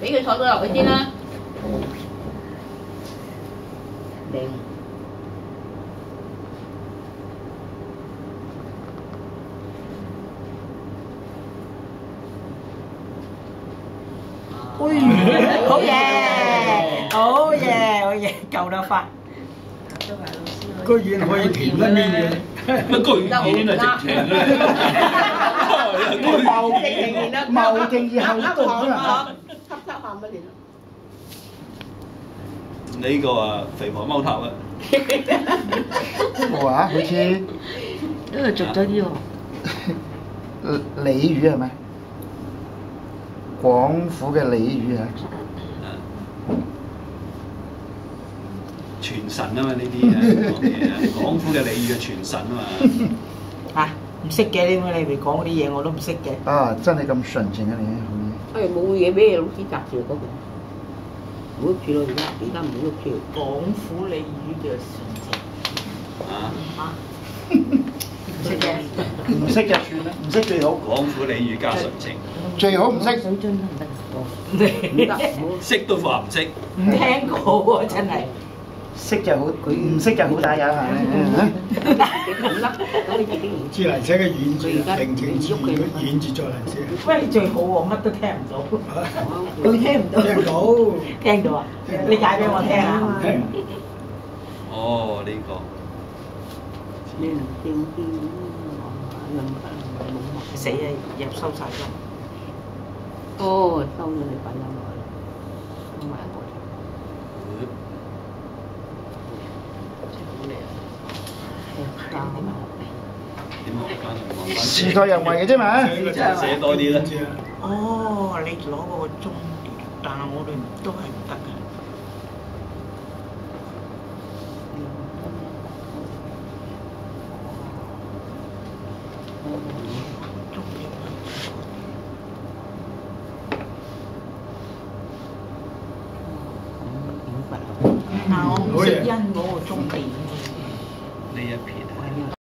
俾佢坐咗落去先啦。靚。好嘢，好嘢，好嘢，夠得翻。居然可以填得面嘅，乜居然啊直情啊！謀定以後動啊！吸下乜嘢？你呢個啊肥婆踎頭啊！哇，好似都係俗咗啲喎。鯉魚係咪？廣府嘅鯉魚啊！傳神啊嘛呢啲啊講嘢啊，廣府嘅鯉魚係傳神啊嘛。嚇，唔識嘅你哋講嗰啲嘢我都唔識嘅。啊，真係咁純情啊你，好嘢！誒冇嘢俾老師夾住嗰個，唔好喐住咯，而家唔好喐住。廣府鯉魚嘅純情。啊！唔識嘅。唔識就算啦，唔識最好，廣府鯉魚加純情，最好唔識。水樽得唔得？唔得，唔好。識都話唔識。唔聽過喎，真係。識就好，唔識就好打有係。唔得，咁你自己唔自嚟寫嘅軟字，平情字，軟字再嚟寫。喂，最好喎，乜都聽唔到。佢聽唔到。聽到。聽到啊？你解俾我聽下。哦，呢個你唔正啲，死啊！入收晒咗。哦，收咗你擺咗落去，收埋我。點學翻？時代人為嘅啫嘛。寫多啲啦。哦，你攞嗰個中調，但係我哋都係唔得嘅。但我唔識因嗰個中調。呢一撇啊！